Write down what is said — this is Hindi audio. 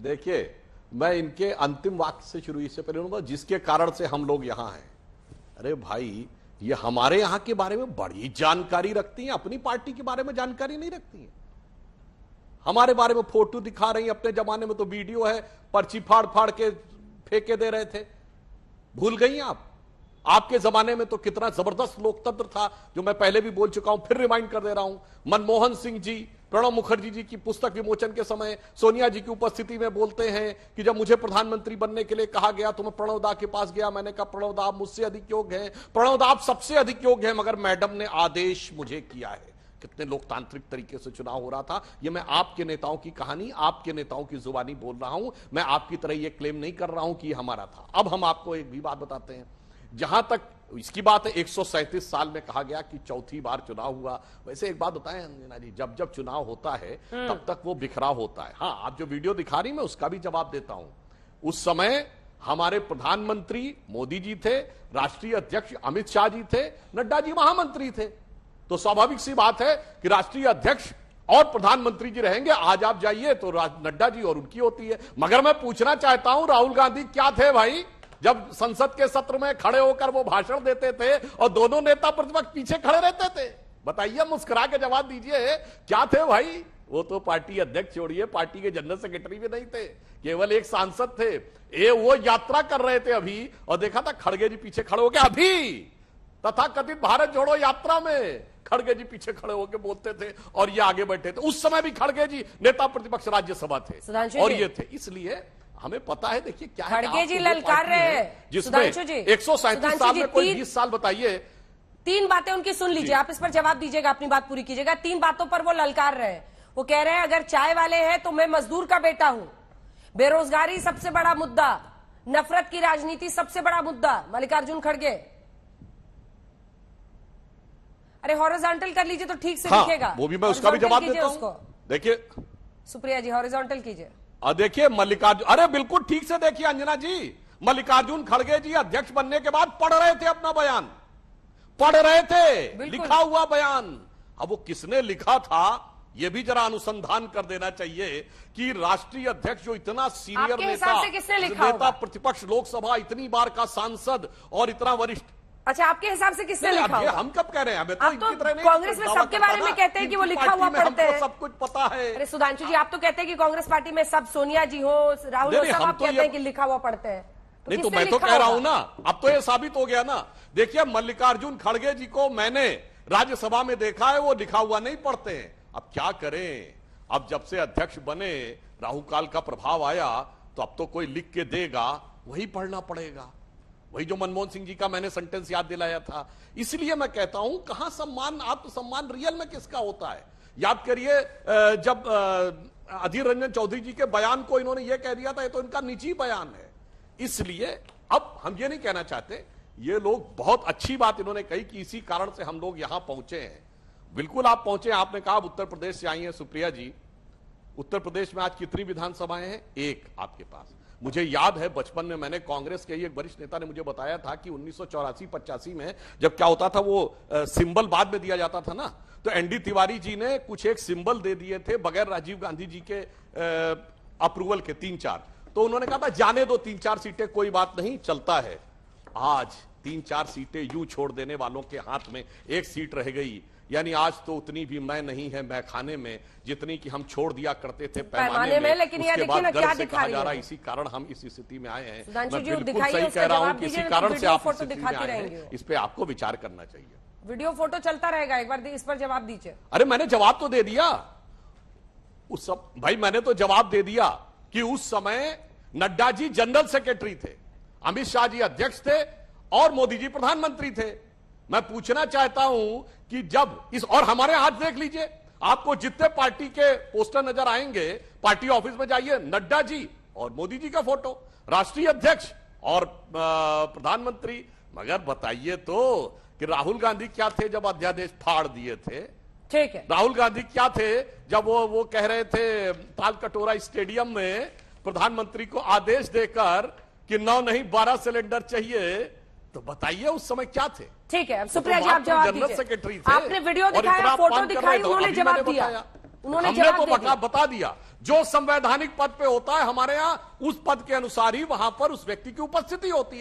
देखिए, मैं इनके अंतिम वाक्य से शुरू, इससे पहले उन्होंने जिसके कारण से हम लोग यहां हैं। अरे भाई, ये हमारे यहां के बारे में बड़ी जानकारी रखती हैं, अपनी पार्टी के बारे में जानकारी नहीं रखती हैं। हमारे बारे में फोटो दिखा रही हैं, अपने जमाने में तो वीडियो है, पर्ची फाड़ फाड़ के फेंके दे रहे थे। भूल गई आप? आपके जमाने में तो कितना जबरदस्त लोकतंत्र था, जो मैं पहले भी बोल चुका हूं, फिर रिमाइंड कर दे रहा हूं। मनमोहन सिंह जी, प्रणब मुखर्जी जी की पुस्तक विमोचन के समय सोनिया जी की उपस्थिति में बोलते हैं कि जब मुझे प्रधानमंत्री बनने के लिए कहा गया तो मैं प्रणव दा के पास गया। मैंने कहा, प्रणव दा आप मुझसे अधिक योग्य हैं, प्रणव दा आप सबसे अधिक योग्य हैं, मगर मैडम ने आदेश मुझे किया है। कितने लोकतांत्रिक तरीके से चुनाव हो रहा था। ये मैं आपके नेताओं की कहानी, आपके नेताओं की जुबानी बोल रहा हूं। मैं आपकी तरह ये क्लेम नहीं कर रहा हूं कि हमारा था। अब हम आपको एक भी बात बताते हैं। जहां तक इसकी बात है, 137 साल में कहा गया कि चौथी बार चुनाव हुआ। वैसे एक बात बताएं अंजना जी, जब जब चुनाव होता है तब तक वो बिखराव होता है। हाँ, आप जो वीडियो दिखा रही, मैं उसका भी जवाब देता हूं। उस समय हमारे प्रधानमंत्री मोदी जी थे, राष्ट्रीय अध्यक्ष अमित शाह जी थे, नड्डा जी महामंत्री थे। तो स्वाभाविक सी बात है कि राष्ट्रीय अध्यक्ष और प्रधानमंत्री जी रहेंगे। आज आप जाइए तो नड्डा जी और उनकी होती है। मगर मैं पूछना चाहता हूं, राहुल गांधी क्या थे भाई? जब संसद के सत्र में खड़े होकर वो भाषण देते थे और दोनों नेता प्रतिपक्ष पीछे खड़े रहते थे। बताइए, मुस्कुरा के जवाब दीजिए, क्या थे भाई? वो तो पार्टी अध्यक्ष छोड़िए, पार्टी के जनरल सेक्रेटरी भी नहीं थे, केवल एक सांसद थे। वो यात्रा कर रहे थे अभी, और देखा था खड़गे जी पीछे खड़े होकर, अभी तथाकथित भारत जोड़ो यात्रा में खड़गे जी पीछे खड़े होकर बोलते थे और ये आगे बैठे थे। उस समय भी खड़गे जी नेता प्रतिपक्ष राज्यसभा थे और ये थे। इसलिए हमें पता है। देखिए क्या है, खड़गे जी ललकार रहे हैं जिसमें 137 साल में कोई 20 साल, बताइए। 3 बातें उनकी सुन लीजिए, आप इस पर जवाब दीजिएगा, अपनी बात पूरी कीजिएगा। 3 बातों पर वो ललकार रहे हैं। वो कह रहे हैं, अगर चाय वाले हैं तो मैं मजदूर का बेटा हूं, बेरोजगारी सबसे बड़ा मुद्दा, नफरत की राजनीति सबसे बड़ा मुद्दा। मल्लिकार्जुन खड़गे, अरे हॉरिजॉन्टल कर लीजिए तो ठीक से दिखेगा। वो भी मैं उसका भी जवाब देता हूं। देखिए सुप्रिया जी, हॉरिजॉन्टल कीजिए। देखिए मल्लिकार्जुन, अरे बिल्कुल ठीक से देखिए अंजना जी, मल्लिकार्जुन खड़गे जी अध्यक्ष बनने के बाद पढ़ रहे थे अपना बयान, पढ़ रहे थे लिखा हुआ बयान। अब वो किसने लिखा था ये भी जरा अनुसंधान कर देना चाहिए कि राष्ट्रीय अध्यक्ष जो इतना सीनियर नेता प्रतिपक्ष, लोकसभा इतनी बार का सांसद और इतना वरिष्ठ। अच्छा, आपके हिसाब से किसने लिखा होगा? हम कब कह रहे हैं? तो इनकी तरह नहीं, कांग्रेस में सबके बारे में कहते हैं कि वो लिखा हुआ पढ़ते हैं, सब कुछ पता है। अरे सुधांशु जी, आप तो कहते हैं कि कांग्रेस पार्टी में सब, सोनिया जी हो, राहुल हो, सब आप कहते हैं कि लिखा हुआ पढ़ते हैं। नहीं तो मैं तो कह रहा हूं ना, अब तो ये साबित हो गया ना। देखिए, मल्लिकार्जुन खड़गे जी को मैंने राज्यसभा में देखा है, वो लिखा हुआ नहीं पढ़ते हैं। अब क्या करें? अब जब से अध्यक्ष बने, राहु काल का प्रभाव आया, तो अब तो कोई लिख के देगा, वही पढ़ना पड़ेगा। वही जो मनमोहन सिंह जी का मैंने सेंटेंस याद दिलाया था। इसलिए मैं कहता हूं, कहां सम्मान, आत्मसम्मान रियल में किसका होता है? याद करिए, जब अधीर रंजन चौधरी जी के बयान को इन्होंने यह कह दिया था, ये तो इनका निजी बयान है। इसलिए अब हम ये नहीं कहना चाहते, ये लोग बहुत अच्छी बात इन्होंने कही कि इसी कारण से हम लोग यहां पहुंचे हैं। बिल्कुल आप पहुंचे। आपने कहा उत्तर प्रदेश से आई हैं सुप्रिया जी। उत्तर प्रदेश में आज कितनी विधानसभाएं हैं? 1 आपके पास। मुझे याद है बचपन में मैंने कांग्रेस के एक वरिष्ठ नेता ने मुझे बताया था कि 1984-85 में जब क्या होता था, वो सिंबल बाद में दिया जाता था ना, तो एनडी तिवारी जी ने कुछ एक सिंबल दे दिए थे बगैर राजीव गांधी जी के अप्रूवल के, 3-4। तो उन्होंने कहा था, जाने दो 3-4 सीटें, कोई बात नहीं, चलता है। आज 3-4 सीटें यूं छोड़ देने वालों के हाथ में 1 सीट रह गई। यानी आज तो उतनी भी मैं नहीं है मैं खाने में, जितनी कि हम छोड़ दिया करते थे पैमाने में। लेकिन उसके बाद गर्व से कहा जा रहा है, इसी कारण हम इस स्थिति में आए हैं। मैं बिल्कुल सही कह रहा हूं कि इसी कारण से आप स्थिति में आए हैं। इस पे आपको विचार करना चाहिए। वीडियो फोटो चलता रहेगा, एक बार इस पर जवाब दीजिए। अरे मैंने जवाब तो दे दिया उस सब, भाई मैंने तो जवाब दे दिया कि उस समय नड्डा जी जनरल सेक्रेटरी थे, अमित शाह जी अध्यक्ष थे और मोदी जी प्रधानमंत्री थे। मैं पूछना चाहता हूं कि जब इस, और हमारे हाथ देख लीजिए, आपको जितने पार्टी के पोस्टर नजर आएंगे, पार्टी ऑफिस में जाइए, नड्डा जी और मोदी जी का फोटो, राष्ट्रीय अध्यक्ष और प्रधानमंत्री। मगर बताइए तो कि राहुल गांधी क्या थे जब अध्यादेश फाड़ दिए थे? ठीक है, राहुल गांधी क्या थे जब वो कह रहे थे ताल कटोरा स्टेडियम में प्रधानमंत्री को आदेश देकर कि 9 नहीं 12 सिलेंडर चाहिए? तो बताइए उस समय क्या थे? ठीक है, सुप्रिया जी आप जवाब दीजिए। आपने वीडियो दिखाया, फोटो दिखाई, उन्होंने जवाब दिया। हमने तो बता दिया। जो संवैधानिक पद पे होता है हमारे यहां, उस पद के अनुसार ही वहां पर उस व्यक्ति की उपस्थिति होती है।